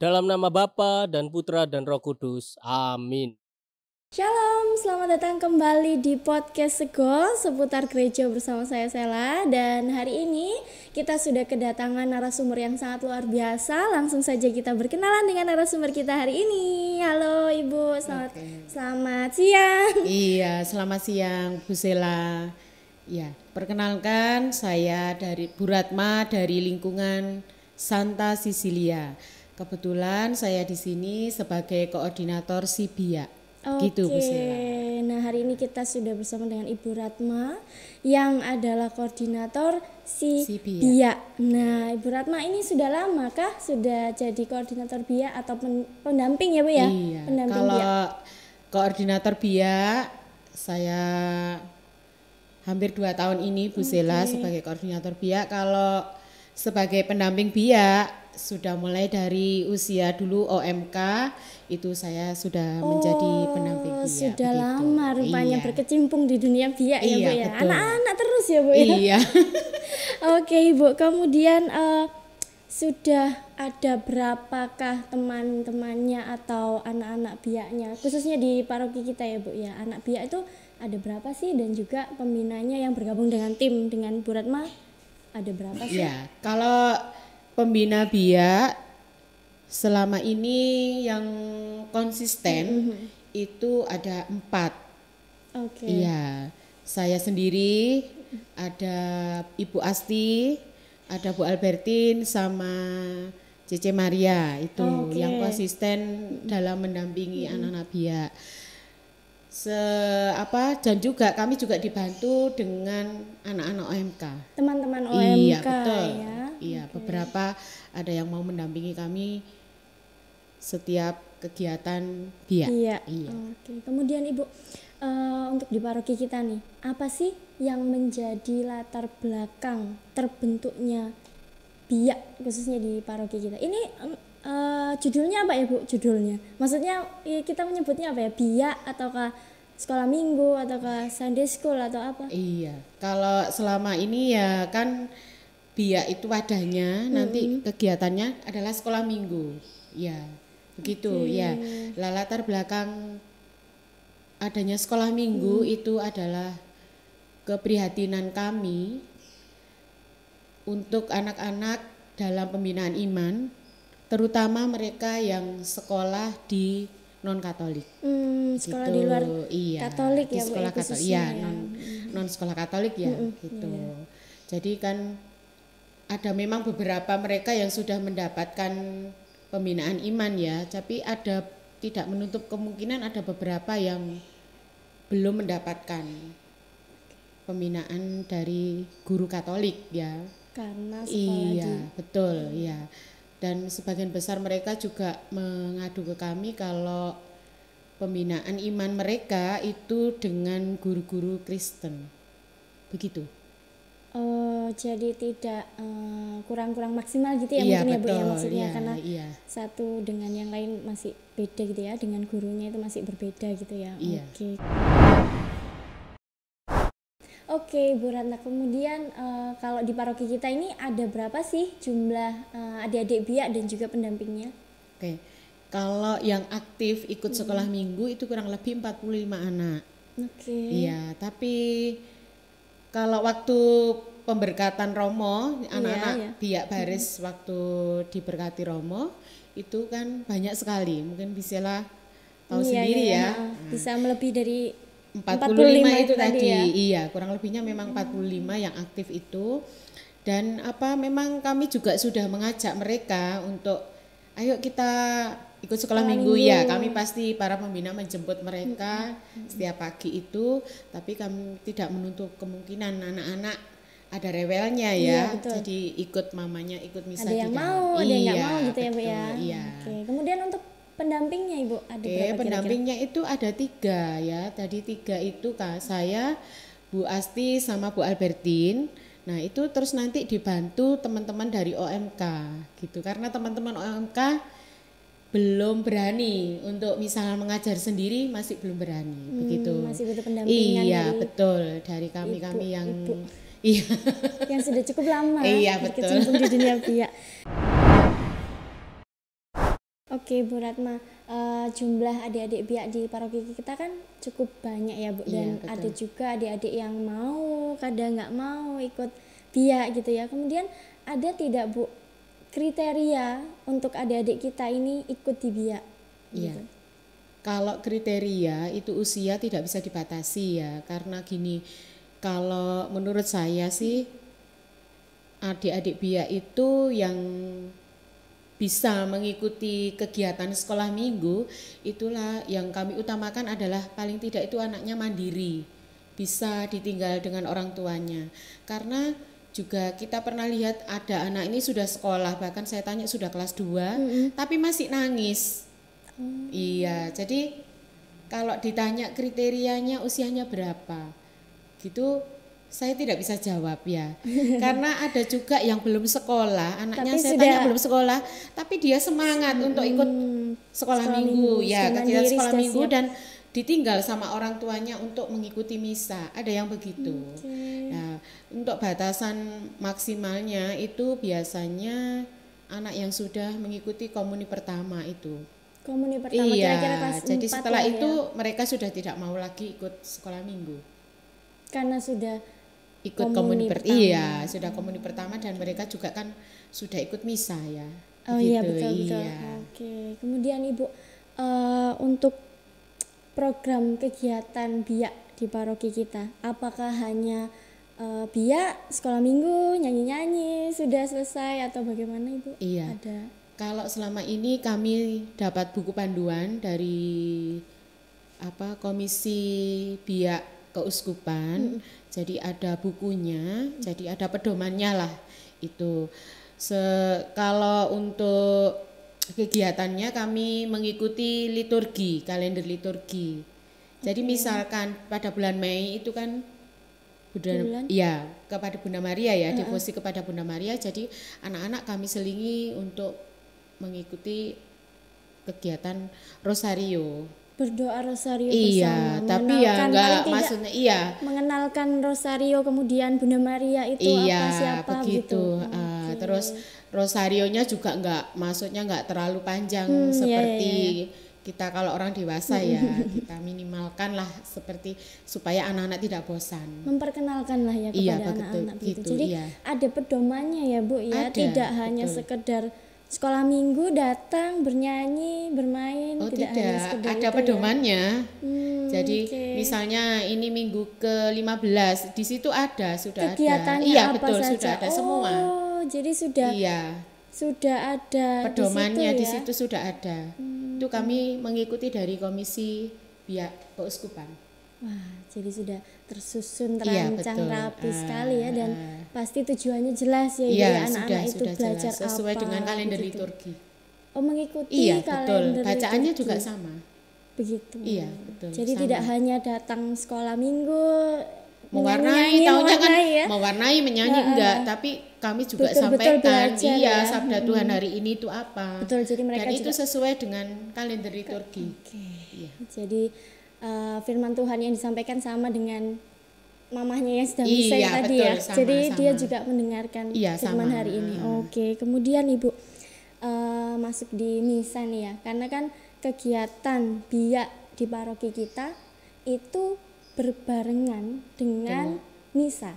Dalam nama Bapa dan Putra dan Roh Kudus. Amin. Shalom, selamat datang kembali di podcast Sego seputar gereja bersama saya Sela. Dan hari ini kita sudah kedatangan narasumber yang sangat luar biasa. Langsung saja kita berkenalan dengan narasumber kita hari ini. Halo Ibu, selamat siang. Iya, selamat siang Bu Sela. Ya, perkenalkan saya dari Bu Ratma dari lingkungan Santa Cecilia. Kebetulan saya di sini sebagai koordinator SIBIA. Gitu Bu Sela. Nah hari ini kita sudah bersama dengan Ibu Ratma yang adalah koordinator SIBIA. Nah Ibu Ratma ini sudah lama kah sudah jadi koordinator BIA atau pendamping ya Bu ya? Iya, Pendamping kalau BIA. koordinator BIA saya hampir 2 tahun ini Bu Sela sebagai koordinator BIA. Kalau sebagai pendamping BIA sudah mulai dari usia dulu OMK itu saya sudah menjadi pendamping BIA. Sudah begitu. lama rupanya Iya. berkecimpung di dunia BIA ya Bu ya. Betul. Anak-anak terus ya Bu ya. Iya. Oke Ibu, kemudian sudah ada berapakah teman-temannya atau anak-anak BIA-nya khususnya di paroki kita ya Bu ya. Anak BIA itu ada berapa sih dan juga pembinanya yang bergabung dengan tim dengan Bu Ratma ada berapa sih? Ya, kalau pembina BIA selama ini yang konsisten itu ada 4. Oke. Iya, saya sendiri, ada Ibu Asti, ada Bu Albertin sama Cece Maria itu yang konsisten dalam mendampingi anak-anak BIA. Dan juga kami juga dibantu dengan anak-anak OMK. Teman-teman OMK Iya, betul. ya. Iya, beberapa ada yang mau mendampingi kami setiap kegiatan BIA. Iya. Oke. Kemudian Ibu untuk di paroki kita nih, apa sih yang menjadi latar belakang terbentuknya BIA khususnya di paroki kita? Ini judulnya apa ya Bu? Judulnya. Maksudnya kita menyebutnya apa ya? BIA ataukah sekolah minggu ataukah Sunday school atau apa? Iya. Kalau selama ini ya kan BIA itu wadahnya, nanti kegiatannya adalah sekolah minggu. Ya, begitu ya. Latar belakang adanya sekolah minggu itu adalah keprihatinan kami untuk anak-anak dalam pembinaan iman, terutama mereka yang sekolah di non Katolik. Sekolah Gitu. di luar Iya, Katolik di ya Bu, sekolah Katolik. khususnya Iya, ya. non sekolah Katolik ya, gitu. Jadi kan ada memang beberapa mereka yang sudah mendapatkan pembinaan iman ya, tapi ada tidak menutup kemungkinan ada beberapa yang belum mendapatkan pembinaan dari guru Katolik ya. Karena sekolah Iya, betul, ya. Dan sebagian besar mereka juga mengadu ke kami kalau pembinaan iman mereka itu dengan guru-guru Kristen. Begitu. jadi tidak kurang-kurang maksimal gitu ya Iya, mungkin ya Bu ya betul, maksudnya iya, karena iya. satu dengan yang lain masih beda gitu ya, dengan gurunya itu masih berbeda gitu ya. Iya. Oke Bu Ratna, kemudian kalau di paroki kita ini ada berapa sih jumlah adik-adik BIA dan juga pendampingnya? Oke. Kalau yang aktif ikut sekolah minggu itu kurang lebih 45 anak. Oke. Iya, tapi kalau waktu pemberkatan Romo, anak-anak BIA Baris waktu diberkati Romo itu kan banyak sekali. Mungkin Bisela tahu sendiri ya. Bisa melebihi dari 45 itu tadi. ya? Iya, kurang lebihnya memang 45 yang aktif itu. Dan memang kami juga sudah mengajak mereka untuk ayo kita ikut sekolah minggu ya. Kami pasti para pembina menjemput mereka setiap pagi itu, tapi kami tidak menutup kemungkinan anak-anak ada rewelnya ya. Jadi ikut mamanya, ikut misa ada yang di dalam. mau, ada yang nggak mau gitu ya Bu betul, ya. Iya. Oke. Kemudian untuk pendampingnya Ibu ada berapa kira-kira? Pendampingnya itu ada 3 ya. Tadi 3 itu saya, Bu Asti sama Bu Albertin. Nah itu terus nanti dibantu teman-teman dari OMK gitu. Karena teman-teman OMK belum berani untuk misalnya mengajar sendiri, masih belum berani begitu. Masih butuh pendampingan Iya dari betul, dari kami yang Iya. Yang sudah cukup lama iya, betul. berkecimpung di dunia BIA. Oke Bu Ratma, jumlah adik-adik biak di paroki kita kan cukup banyak ya Bu, dan Iya, ada betul. juga adik-adik yang mau, kadang nggak mau ikut biak gitu ya. Kemudian ada tidak Bu kriteria untuk adik-adik kita ini ikut di biak? Iya. Gitu. Kalau kriteria itu usia tidak bisa dibatasi ya, karena gini, kalau menurut saya sih adik-adik biak itu yang bisa mengikuti kegiatan sekolah minggu, itulah yang kami utamakan adalah paling tidak itu anaknya mandiri, bisa ditinggal dengan orang tuanya. Karena juga kita pernah lihat ada anak ini sudah sekolah, bahkan saya tanya sudah kelas 2 tapi masih nangis. Iya, jadi kalau ditanya kriterianya usianya berapa, gitu saya tidak bisa jawab ya. Karena ada juga yang belum sekolah, anaknya Tapi saya sudah- tanya belum sekolah, tapi dia semangat untuk ikut sekolah minggu, ya sudah kegiatan mandiri, sekolah sudah minggu siap. dan ditinggal sama orang tuanya untuk mengikuti misa. Ada yang begitu. Nah, untuk batasan maksimalnya itu biasanya anak yang sudah mengikuti komuni pertama itu. Komuni pertama Iya, kira-kira kelas jadi 4 setelah lah itu ya. mereka sudah tidak mau lagi ikut sekolah minggu. Karena sudah Ikut komuni komuni pertama. iya, sudah komuni pertama dan mereka juga kan sudah ikut misa ya. Oh iya Begitu, betul. iya. Oke. Kemudian Ibu untuk program kegiatan biak di paroki kita, apakah hanya biak sekolah minggu nyanyi-nyanyi sudah selesai atau bagaimana Ibu? Iya. Ada. Kalau selama ini kami dapat buku panduan dari Komisi Biak Keuskupan. Jadi ada bukunya, jadi ada pedomannya lah itu. Kalau untuk kegiatannya kami mengikuti liturgi, kalender liturgi. Jadi misalkan pada bulan Mei itu kan Bulan? ya kepada Bunda Maria ya, devosi kepada Bunda Maria. Jadi anak-anak kami selingi untuk mengikuti kegiatan rosario. Berdoa rosario Iya, bersama. tapi ya Mengenalkan, enggak paling tidak maksudnya iya. mengenalkan rosario, kemudian Bunda Maria itu Iya, apa siapa begitu. gitu. Oke. Terus rosarionya juga maksudnya enggak terlalu panjang Iya, seperti iya. kita kalau orang dewasa ya, kita minimalkan lah seperti supaya anak-anak tidak bosan. Memperkenalkan lah ya Iya, kepada betul, anak-anak begitu. gitu, Jadi iya. ada pedomannya ya Bu ya, Ada, tidak hanya betul. sekedar sekolah minggu datang bernyanyi, bermain, Oh tidak hanya tidak, sekedar ada itu pedomannya. Jadi oke. misalnya ini minggu ke-15, di situ sudah Kegiatannya ada. Iya apa betul, saja? sudah ada semua. Oh, jadi sudah Iya, ada pedomannya di di situ ya. situ sudah ada. Itu kami mengikuti dari Komisi Biak Keuskupan. Wah, jadi sudah tersusun, Iya, terancang, betul. rapi sekali ya, dan pasti tujuannya jelas ya, Ibu, Iya, ya, anak-anak itu sudah belajar jelas sesuai apa dengan kalender begitu. liturgi. Oh, mengikuti Iya, betul. kalender Bacaannya liturgi. juga sama. Begitu. Iya, betul, Jadi sama. tidak hanya datang sekolah minggu Mewarnai, menyanyi-nyanyi, tahunya kan mewarnai ya. mewarnai menyanyi enggak, tapi kami juga Betul-betul sampaikan belajar iya ya. sabda Tuhan hari ini itu apa. Betul, jadi mereka dan itu juga- sesuai dengan kalender liturgi. Oke. Iya. Jadi firman Tuhan yang disampaikan sama dengan mamahnya yang sedang misa Iya, tadi betul, ya. sama, Jadi dia sama. juga mendengarkan Iya, firman sama. hari ini. Oke. Kemudian Ibu masuk di misa nih ya. Karena kan kegiatan biak di paroki kita itu berbarengan dengan misa.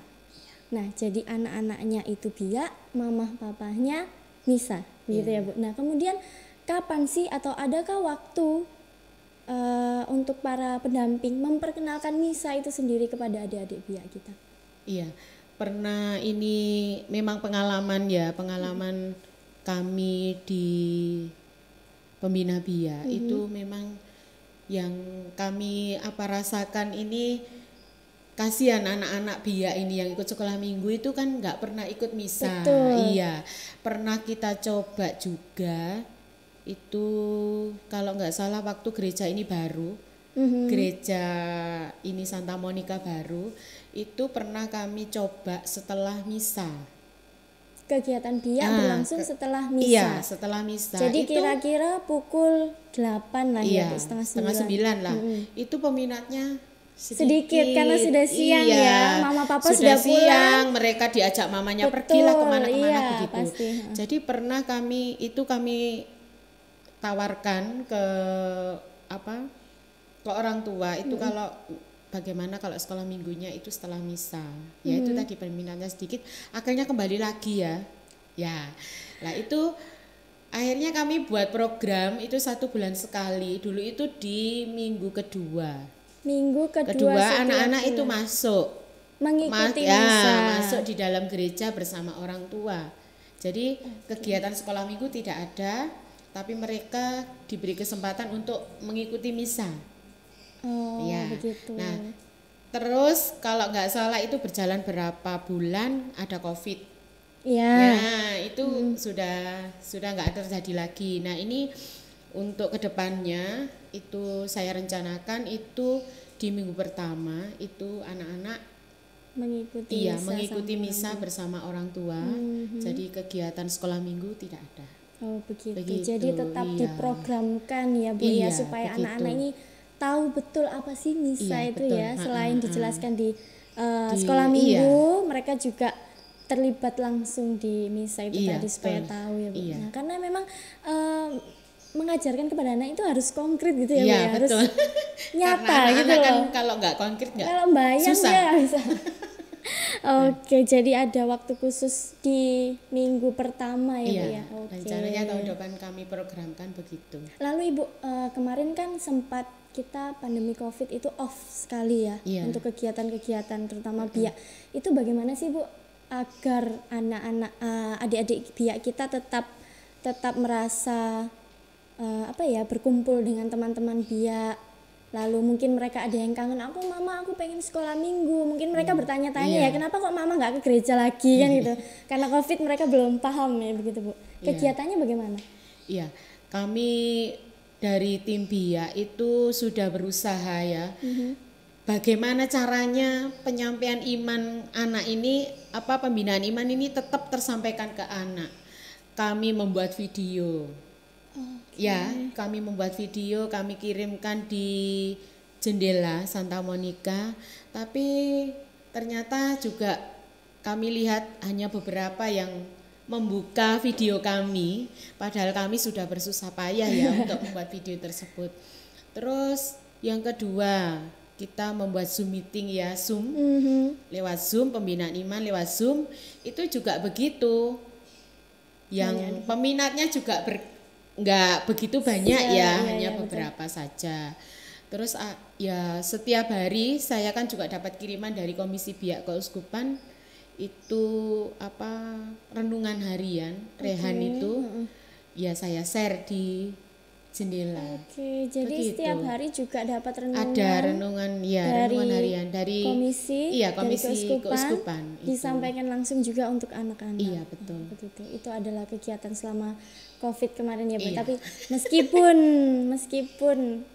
Nah, jadi anak-anaknya itu biak, mamah papahnya misa, gitu ya Bu. Nah, kemudian kapan sih atau adakah waktu untuk para pendamping memperkenalkan misa itu sendiri kepada adik-adik biak kita? Iya, pernah ini memang pengalaman kami di Pembina Biak itu memang yang kami rasakan ini kasihan anak-anak biak ini yang ikut sekolah minggu itu kan nggak pernah ikut misa. Betul. Iya, pernah kita coba juga itu kalau nggak salah waktu gereja ini baru, gereja ini Santa Monica baru, itu pernah kami coba setelah misa. Kegiatan biak berlangsung setelah misa. Iya, setelah misa. Jadi itu, kira-kira pukul 8 lah ya, iya, Bu, setengah setengah 9. 9 lah. Itu peminatnya Sedikit, karena sudah siang ya, mama papa sudah sudah pulang. siang, mereka diajak mamanya Betul, pergilah kemana-kemana iya, begitu. pasti. Jadi pernah kami tawarkan ke apa ke orang tua itu kalau bagaimana kalau sekolah minggunya itu setelah misa, ya itu tadi permintaannya sedikit, akhirnya kembali lagi ya. Lah itu akhirnya kami buat program itu 1 bulan sekali. Dulu itu di minggu kedua. Minggu kedua setiap Anak-anak bulan. itu masuk Mengikuti misa. masuk di dalam gereja bersama orang tua. Jadi kegiatan sekolah minggu tidak ada, tapi mereka diberi kesempatan untuk mengikuti misa. Oh, Ya. begitu. Nah, terus kalau nggak salah itu berjalan berapa bulan ada COVID. Ya. Nah, itu sudah nggak terjadi lagi. Nah, ini untuk kedepannya itu saya rencanakan itu di minggu pertama itu anak-anak Mengikuti misa. mengikuti sama misa bersama orang tua. Jadi kegiatan sekolah minggu tidak ada. Oh, begitu. Begitu, Jadi tetap iya. diprogramkan ya Bu ya Iya, supaya begitu. anak-anak ini tahu betul apa sih misa Iya, itu betul. ya. Selain dijelaskan di, sekolah iya. minggu, mereka juga terlibat langsung di misa itu Iya, tadi supaya betul. tahu ya Bu. Iya. Nah, karena memang mengajarkan kepada anak itu harus konkret gitu ya Bu Iya, ya. Harus betul. nyata Karena gitu anak-anak loh. kan kalau nggak konkret nggak Kalau bayang susah. dia nggak bisa. Oke, jadi ada waktu khusus di minggu pertama ya Bu Iya, ya. Oke. rencananya tahun depan kami programkan begitu. Lalu Ibu, kemarin kan sempat kita pandemi COVID itu off sekali ya Iya. untuk kegiatan-kegiatan terutama biak. Itu bagaimana sih Bu agar anak-anak adik-adik biak kita tetap merasa berkumpul dengan teman-teman biak. Lalu mungkin mereka ada yang kangen, mama aku pengen sekolah minggu. Mungkin mereka bertanya-tanya ya kenapa kok mama nggak ke gereja lagi kan gitu. Karena COVID mereka belum paham ya begitu Bu. Kegiatannya bagaimana? Iya, kami dari tim BIA itu sudah berusaha ya. Bagaimana caranya penyampaian iman anak ini, pembinaan iman ini tetap tersampaikan ke anak. Kami membuat video. Ya, kami membuat video, kami kirimkan di jendela Santa Monica. Tapi ternyata juga kami lihat hanya beberapa yang membuka video kami, padahal kami sudah bersusah payah ya untuk membuat video tersebut. Terus yang kedua, kita membuat Zoom meeting ya, Zoom. Lewat Zoom, pembinaan iman lewat Zoom, itu juga begitu. Yang peminatnya juga nggak begitu banyak hanya beberapa saja. Terus ya setiap hari saya kan juga dapat kiriman dari Komisi Biak Keuskupan itu renungan harian rehan itu ya saya share di jendela. Oke, jadi Begitu. setiap hari juga dapat renungan. Ada renungan renungan harian dari komisi Komisi Keuskupan itu. disampaikan langsung juga untuk anak-anak. Iya, betul. Begitu. Itu adalah kegiatan selama COVID kemarin ya Bu. Iya. Tapi meskipun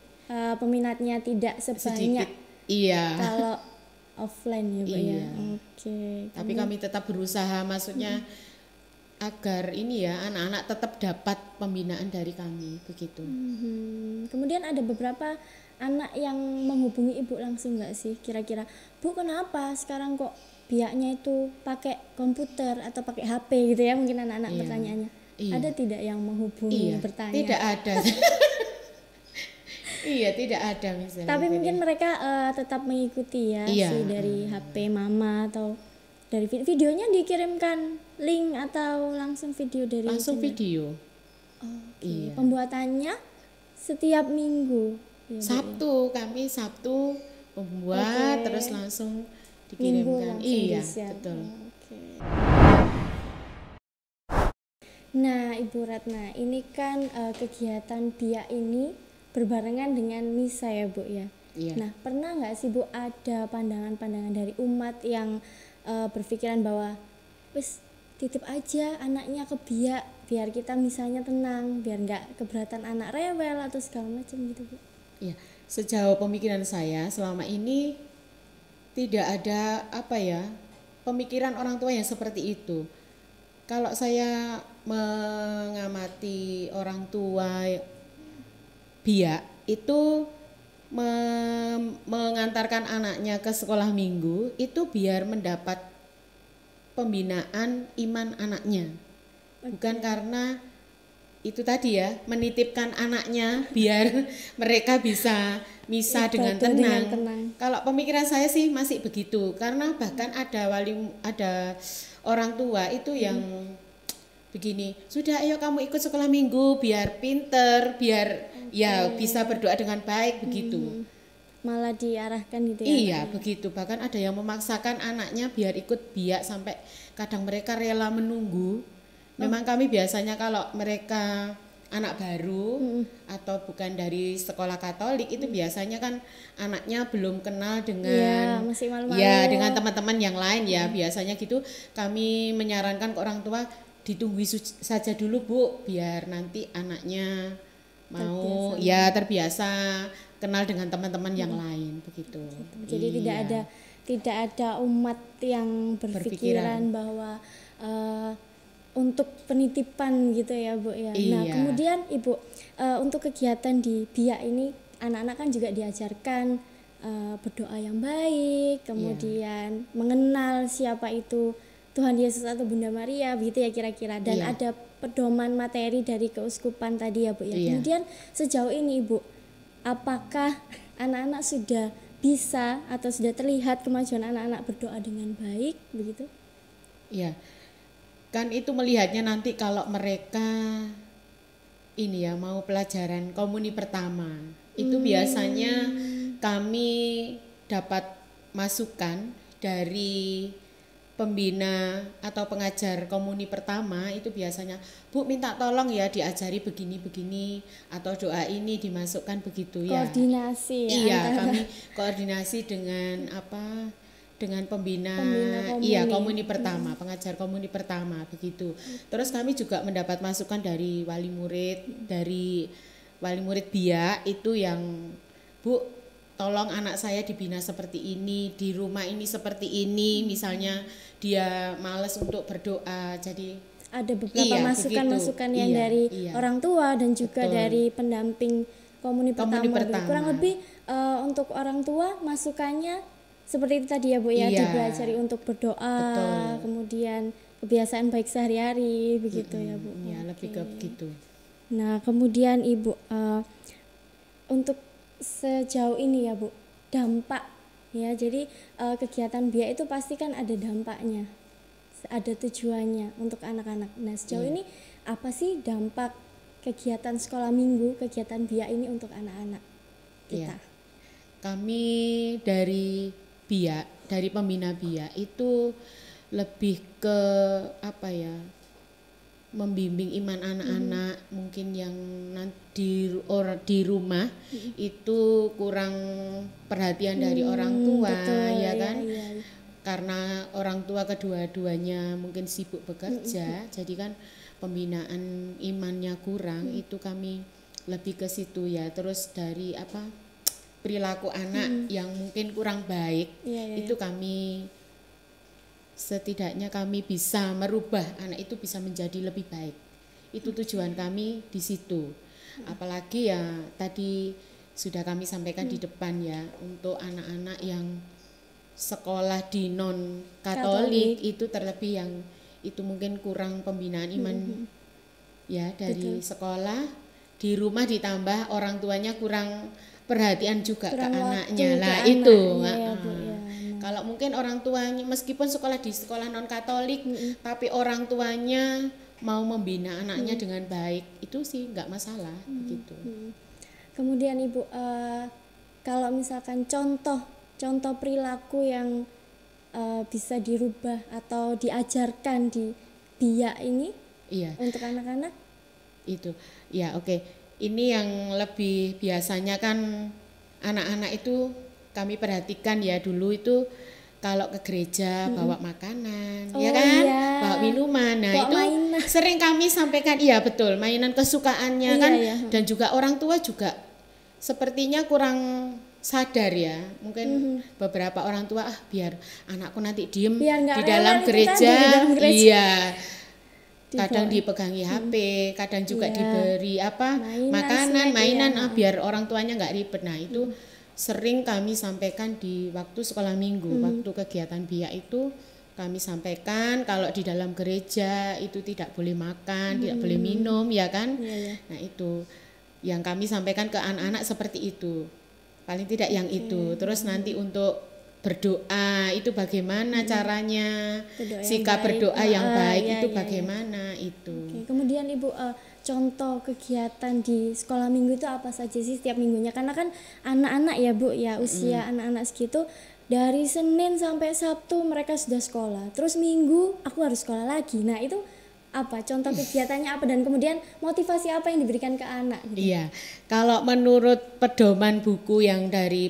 peminatnya tidak sebanyak Sedikit. Iya. kalau offline ya Bu ya. Iya. Oke. Tapi kami tetap berusaha, maksudnya agar ini ya anak-anak tetap dapat pembinaan dari kami begitu. Kemudian ada beberapa anak yang menghubungi Ibu langsung nggak sih kira-kira, Bu kenapa sekarang kok biaknya itu pakai komputer atau pakai HP gitu ya, mungkin anak-anak Iya. pertanyaannya. Iya. Ada tidak yang menghubungi bertanya? Tidak ada. Iya, tidak ada misalnya. Tapi mungkin mereka tetap mengikuti ya Iya. sih dari HP mama atau dari videonya dikirimkan link atau langsung video dari langsung channel? video. Oke. Iya. Pembuatannya setiap minggu. Ya, Bu, Sabtu kami Sabtu membuat terus langsung Minggu dikirimkan. langsung Iya, di-share. betul. Oke. Nah, Ibu Ratna, ini kan kegiatan BIA ini berbarengan dengan misa ya, Bu ya. Iya. Nah, pernah nggak sih Bu ada pandangan-pandangan dari umat yang berpikiran bahwa wis titip aja anaknya ke BIA biar kita misalnya tenang, biar nggak keberatan anak rewel atau segala macam gitu, Bu. Iya, sejauh pemikiran saya selama ini tidak ada pemikiran orang tua yang seperti itu. Kalau saya mengamati orang tua biak itu mengantarkan anaknya ke sekolah minggu itu biar mendapat pembinaan iman anaknya, bukan karena itu tadi ya, menitipkan anaknya biar mereka bisa misa dengan Ibadah dengan tenang. tenang. Kalau pemikiran saya sih masih begitu, karena bahkan ada orang tua itu yang begini, sudah ayo kamu ikut sekolah minggu biar pinter, biar ya bisa berdoa dengan baik begitu. Malah diarahkan gitu ya. Iya begitu, bahkan ada yang memaksakan anaknya biar ikut biak sampai kadang mereka rela menunggu. Memang kami biasanya kalau mereka anak baru atau bukan dari sekolah Katolik itu biasanya kan anaknya belum kenal dengan Iya, masih malu-malu. ya dengan teman-teman yang lain ya, biasanya gitu kami menyarankan ke orang tua ditunggu saja dulu Bu, biar nanti anaknya mau terbiasa kenal dengan teman-teman yang lain begitu. Jadi Iya. tidak ada umat yang berpikiran bahwa untuk penitipan gitu ya Bu ya. Nah Iya. kemudian Ibu untuk kegiatan di biak ini anak-anak kan juga diajarkan berdoa yang baik, kemudian mengenal siapa itu Tuhan Yesus atau Bunda Maria begitu ya kira-kira, dan Iya. ada pedoman materi dari keuskupan tadi ya Bu ya. Iya. Kemudian sejauh ini Ibu, apakah anak-anak sudah bisa atau sudah terlihat kemajuan anak-anak berdoa dengan baik begitu? Iya. Kan itu melihatnya nanti kalau mereka ini ya mau pelajaran komuni pertama. Itu biasanya kami dapat masukan dari pembina atau pengajar komuni pertama, itu biasanya Bu minta tolong ya diajari begini-begini atau doa ini dimasukkan begitu ya. Koordinasi ya Iya, antara kami koordinasi dengan dengan pembina komuni. iya komuni pertama, pengajar komuni pertama begitu. Terus kami juga mendapat masukan dari wali murid biak itu yang Bu tolong anak saya dibina seperti ini, di rumah ini seperti ini, misalnya dia malas untuk berdoa, jadi ada beberapa Iya, masukan-masukan begitu. yang Iya, dari iya. orang tua dan juga Betul. dari pendamping komuni Komuni pertama. pertama. Kurang lebih untuk orang tua masukannya seperti itu tadi ya Bu ya, Iya. dipelajari untuk berdoa, Betul. kemudian kebiasaan baik sehari-hari begitu ya Bu. ya lebih ke begitu. Nah kemudian Ibu untuk sejauh ini ya Bu, dampak ya, jadi kegiatan biak itu pasti kan ada dampaknya, ada tujuannya untuk anak-anak. Nah sejauh ini apa sih dampak kegiatan sekolah minggu, kegiatan biak ini untuk anak-anak kita? Iya. Kami dari biak, dari pembina biak itu lebih ke membimbing iman anak-anak mungkin yang di rumah itu kurang perhatian dari orang tua, betul, ya iya, kan? iya. Karena orang tua kedua-duanya mungkin sibuk bekerja, jadi kan pembinaan imannya kurang, itu kami lebih ke situ ya. Terus dari perilaku anak yang mungkin kurang baik, Iya, itu kami setidaknya kami bisa merubah anak itu bisa menjadi lebih baik. Itu tujuan kami di situ. Apalagi ya tadi sudah kami sampaikan di depan ya, untuk anak-anak yang sekolah di non Katolik itu terlebih yang itu mungkin kurang pembinaan iman ya dari sekolah, di rumah ditambah orang tuanya kurang perhatian juga Kurang ke waktu anaknya. ke Nah, anaknya itu. ya, Bu, ya. Kalau mungkin orang tuanya meskipun sekolah di sekolah non Katolik, tapi orang tuanya mau membina anaknya dengan baik, itu sih nggak masalah gitu. Kemudian Ibu, kalau misalkan contoh perilaku yang bisa dirubah atau diajarkan di biak ini Iya, untuk anak-anak? itu. Ya, oke. Ini yang lebih biasanya kan anak-anak itu kami perhatikan ya, dulu itu kalau ke gereja bawa makanan, ya Oh, kan? iya. Bawa minuman. Nah, Bawa itu mainan. sering kami sampaikan, iya betul, mainan kesukaannya Iya, kan. iya. Dan juga orang tua juga sepertinya kurang sadar ya. Mungkin beberapa orang tua biar anakku nanti diem Biar nggak di dalam rewel itu gereja. tadi, di dalam gereja. Iya. Kadang Dibawa. dipegangi HP, kadang juga Iya. diberi Mainan, makanan, snack, mainan ya. biar orang tuanya nggak ribet. Nah, itu sering kami sampaikan di waktu sekolah minggu, waktu kegiatan biak itu kami sampaikan kalau di dalam gereja itu tidak boleh makan, tidak boleh minum, ya kan? Nah itu yang kami sampaikan ke anak-anak seperti itu, paling tidak yang itu. Terus nanti untuk berdoa itu bagaimana caranya, sikap berdoa yang baik itu bagaimana itu. Kemudian Ibu, contoh kegiatan di sekolah minggu itu apa saja sih setiap minggunya? Karena kan anak-anak ya Bu ya, usia anak-anak segitu dari Senin sampai Sabtu mereka sudah sekolah, terus Minggu aku harus sekolah lagi. Nah itu apa contoh kegiatannya apa, dan kemudian motivasi apa yang diberikan ke anak gitu? Iya, kalau menurut pedoman buku yang dari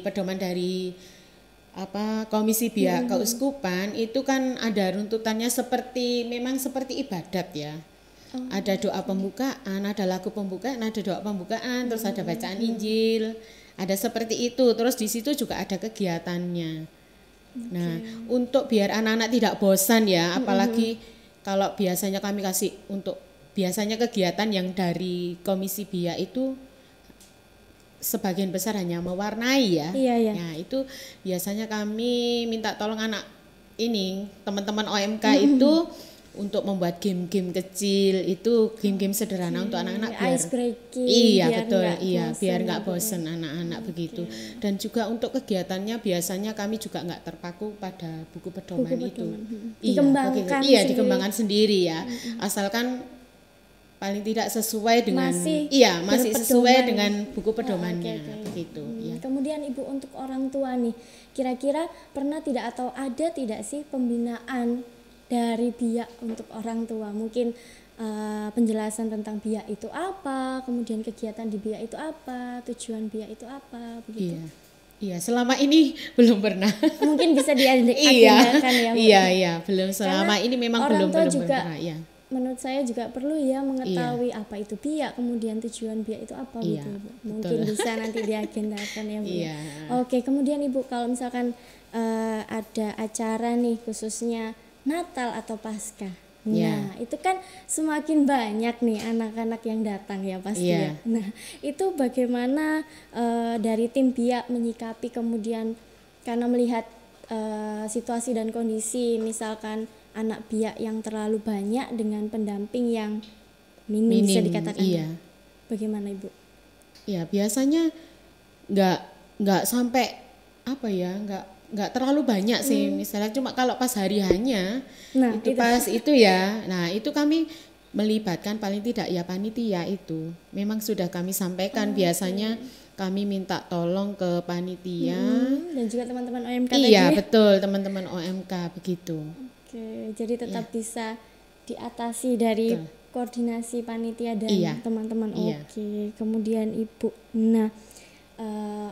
Komisi Biak Keuskupan itu kan ada runtutannya memang seperti ibadat ya. Ada doa pembukaan, ada lagu pembukaan, ada doa pembukaan, terus ada bacaan Injil, ada seperti itu. Terus di situ juga ada kegiatannya. Nah, untuk biar anak-anak tidak bosan ya, apalagi kalau biasanya kami kasih biasanya kegiatan yang dari Komisi Biak itu sebagian besar hanya mewarnai ya. Nah, itu biasanya kami minta tolong teman-teman OMK itu untuk membuat game-game kecil, itu game-game sederhana untuk anak-anak biar ice breaking. Iya betul, biar nggak bosan anak-anak begitu. Dan juga untuk kegiatannya biasanya kami juga nggak terpaku pada buku pedoman itu. Dikembangkan dikembangkan sendiri ya. Asalkan paling tidak sesuai dengan masih sesuai dengan buku pedomannya begitu. Kemudian Ibu, untuk orang tua nih, kira-kira pernah tidak atau ada tidak sih pembinaan dari Biak untuk orang tua? Mungkin penjelasan tentang Biak itu apa, kemudian kegiatan di Biak itu apa, tujuan Biak itu apa, begitu. Iya, selama ini belum pernah. Mungkin bisa diagendakan ya. Iya, belum selama ini memang belum pernah. Iya. Menurut saya juga perlu ya mengetahui apa itu Biak, kemudian tujuan Biak itu apa gitu Ibu. Mungkin bisa nanti diagendakan ya Bu. Oke, kemudian Ibu, kalau misalkan ada acara nih khususnya Natal atau Paskah. Nah, itu kan semakin banyak nih anak-anak yang datang ya pasti ya. Nah, itu bagaimana dari tim Biak menyikapi, kemudian karena melihat situasi dan kondisi, misalkan anak Biak yang terlalu banyak dengan pendamping yang minim bisa dikatakan. Bagaimana Ibu? Ya, biasanya nggak sampai nggak terlalu banyak sih, misalnya cuma kalau pas hari hanya itu kami melibatkan paling tidak ya panitia itu memang sudah kami sampaikan. Biasanya kami minta tolong ke panitia dan juga teman-teman OMK betul, teman-teman OMK begitu. Jadi tetap bisa diatasi dari koordinasi panitia dan teman-teman. Kemudian Ibu, nah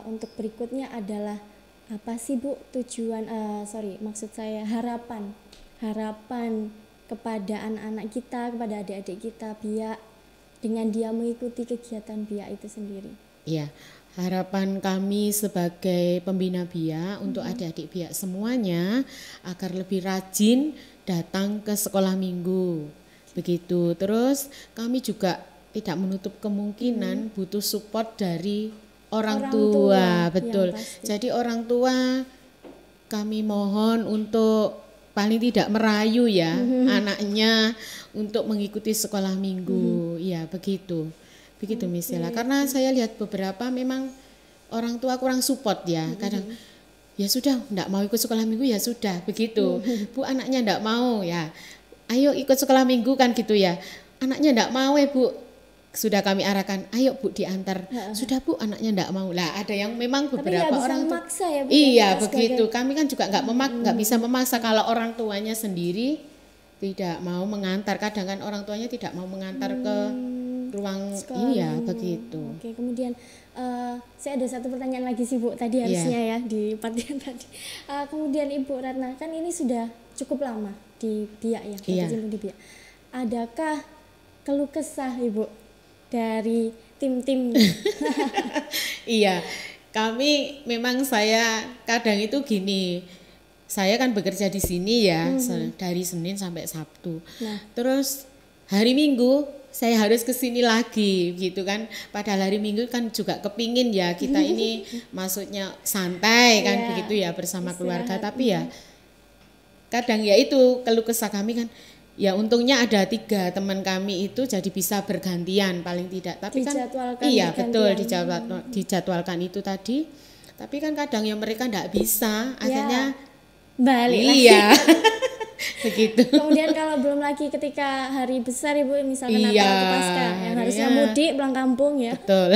untuk berikutnya adalah apa sih Bu tujuan maksud saya harapan kepada anak-anak kita, kepada adik-adik kita Biak dengan dia mengikuti kegiatan Biak itu sendiri? Iya, harapan kami sebagai pembina Biak untuk adik-adik Biak semuanya agar lebih rajin datang ke sekolah minggu. Begitu. Terus kami juga tidak menutup kemungkinan butuh support dari orang tua, betul. Jadi orang tua kami mohon untuk paling tidak merayu ya anaknya untuk mengikuti sekolah minggu. Ya, begitu. Begitu Miss Ella. Karena saya lihat beberapa memang orang tua kurang support ya. Kadang ya sudah enggak mau ikut sekolah minggu ya sudah, begitu. Bu, anaknya enggak mau ya. Ayo ikut sekolah minggu kan gitu ya. Anaknya enggak mau Bu. Sudah kami arahkan, ayo Bu diantar. Sudah Bu, anaknya enggak mau. Lah ada yang memang beberapa orang memaksa ya Bu. Iya, begitu. Kami kan juga enggak bisa memaksa kalau orang tuanya sendiri tidak mau mengantar. Kadang kan orang tuanya tidak mau mengantar ke ruang begitu. Kemudian saya ada satu pertanyaan lagi sih Bu, tadi harusnya ya di part yang tadi. Kemudian Ibu Ratna, kan ini sudah cukup lama di Biak ya, di Biak. Adakah keluh kesah Ibu dari tim-tim? Iya, kami memang saya kadang itu gini, saya kan bekerja di sini ya dari Senin sampai Sabtu. Terus hari Minggu saya harus ke sini lagi gitu kan. Padahal hari Minggu kan juga kepingin ya kita ini maksudnya santai kan begitu ya bersama keluarga. Tapi ya kadang ya itu keluh kesah kami kan, ya untungnya ada 3 teman kami itu jadi bisa bergantian paling tidak. Tapi Dijadwalkan kan iya betul bergantian. dijadwalkan itu tadi. Tapi kan kadang ya mereka enggak bisa, akhirnya balik lagi. iya. Begitu. Kemudian kalau belum lagi ketika hari besar Ibu, misalkan Iya, Natal atau Pasca yang harusnya iya. mudik pulang kampung ya, Betul.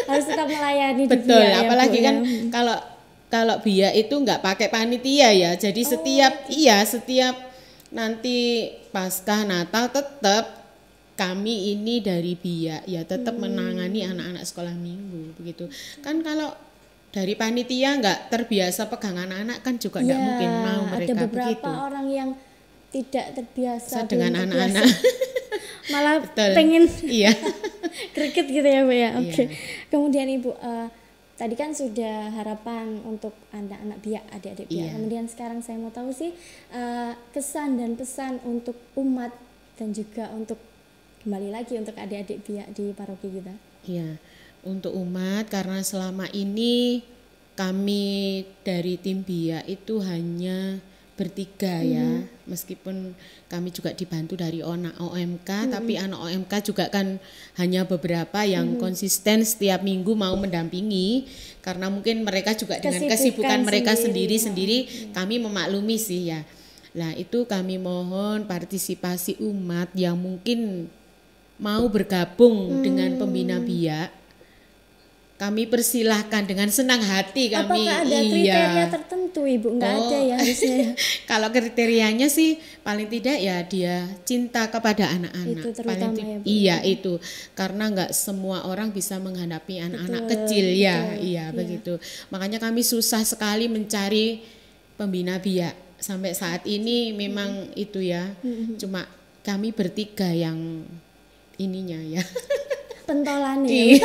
harus tetap melayani di Betul, Biak ya, Bu, apalagi ya. kan kalau Biak itu nggak pakai panitia ya. Jadi setiap nanti Paskah Natal tetap kami ini dari Biak ya tetap menangani anak-anak sekolah minggu begitu. Kan kalau dari panitia nggak terbiasa pegang anak-anak kan juga nggak mungkin mau mereka ada beberapa begitu. orang yang tidak terbiasa Dengan belum anak-anak. terbiasa. Malah Betul. pengen Iya. greget gitu ya Bu ya. Oke. Iya. Kemudian Ibu tadi kan sudah harapan untuk anak-anak Biak, adik-adik Biak. Iya. Kemudian sekarang saya mau tahu sih kesan dan pesan untuk umat dan juga untuk kembali lagi untuk adik-adik Biak di paroki kita. Iya, untuk umat karena selama ini kami dari tim Biak itu hanya bertiga ya, meskipun kami juga dibantu dari anak OMK, tapi anak OMK juga kan hanya beberapa yang konsisten setiap minggu mau mendampingi, karena mungkin mereka juga dengan kesibukan mereka sendiri-sendiri, kami memaklumi sih ya. Nah itu kami mohon partisipasi umat yang mungkin mau bergabung dengan pembina Biak. Kami persilahkan dengan senang hati kami. Apakah ada kriteria tertentu Ibu? Enggak ada ya harusnya ya. Kalau kriterianya sih paling tidak ya dia cinta kepada anak-anak. Itu terutama ya, Bu. Iya itu, karena nggak semua orang bisa menghadapi anak-anak kecil ya, iya begitu. Makanya kami susah sekali mencari pembina Biak. Sampai saat ini memang itu ya, cuma kami bertiga yang ininya ya. Pentolan ya.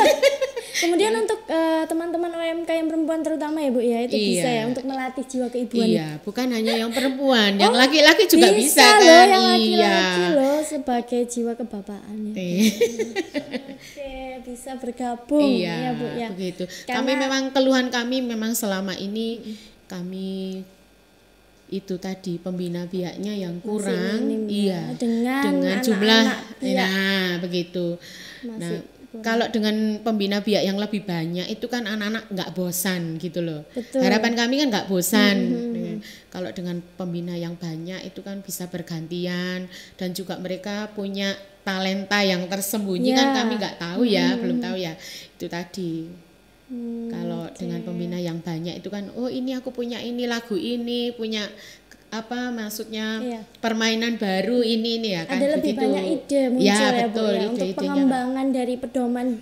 Kemudian untuk teman-teman OMK yang perempuan terutama ya Bu ya, itu bisa ya untuk melatih jiwa keibuan. Iya, bukan hanya yang perempuan, yang laki-laki juga bisa loh, kan. yang laki-laki loh sebagai jiwa kebapaan ya. Oke, bisa bergabung ya Bu ya. Begitu. Kami memang keluhan kami memang selama ini kami itu tadi pembina Biaknya yang kurang, minim, iya, dengan jumlah, Biak. nah begitu. Nah, kalau dengan pembina Biak yang lebih banyak itu kan anak-anak nggak bosan gitu loh. Betul. Harapan kami kan nggak bosan. Kalau dengan pembina yang banyak itu kan bisa bergantian dan juga mereka punya talenta yang tersembunyi kan kami nggak tahu ya, belum tahu ya. Itu tadi. Kalau dengan pembina yang banyak itu kan, oh ini aku punya ini lagu ini, punya apa maksudnya permainan baru ini ya kan. Ada lebih banyak ide muncul ya Bu ya, untuk pengembangan dari pedoman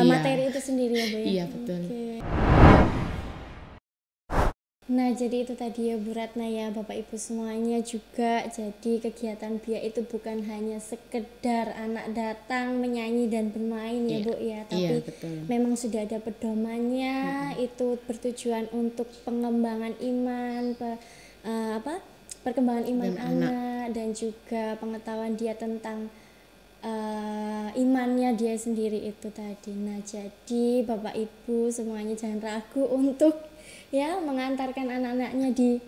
materi itu sendiri ya Bu ya. Iya betul. Nah jadi itu tadi ya Bu Ratna ya, Bapak Ibu semuanya juga, jadi kegiatan Biak itu bukan hanya sekedar anak datang menyanyi dan bermain ya Bu ya, tapi memang sudah ada pedomannya, itu bertujuan untuk pengembangan iman, perkembangan iman anak dan juga pengetahuan dia tentang imannya dia sendiri itu tadi. Nah jadi Bapak Ibu semuanya jangan ragu untuk ya mengantarkan anak-anaknya di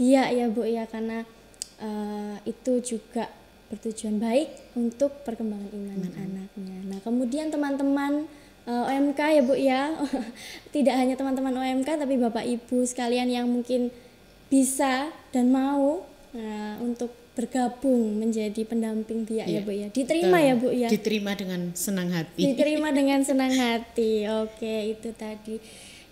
Biak ya Bu ya, karena itu juga bertujuan baik untuk perkembangan iman anaknya. Nah kemudian teman-teman OMK ya Bu ya, tidak hanya teman-teman OMK tapi Bapak Ibu sekalian yang mungkin bisa dan mau untuk bergabung menjadi pendamping Biak ya Bu ya, diterima ya Bu ya. Diterima dengan senang hati. Diterima dengan senang hati. Oke itu tadi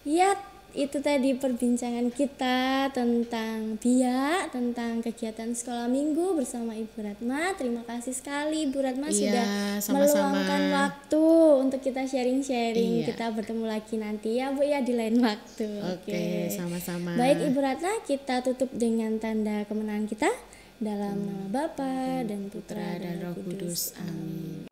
ya. Itu tadi perbincangan kita tentang Biak, tentang kegiatan sekolah minggu bersama Ibu Ratma. Terima kasih sekali Ibu Ratma sudah meluangkan waktu untuk kita sharing-sharing. Kita bertemu lagi nanti ya Bu ya di lain waktu. Oke, sama-sama. Baik Ibu Ratna, kita tutup dengan tanda kemenangan kita dalam nama Bapa dan Putra dan Roh Kudus. Amin.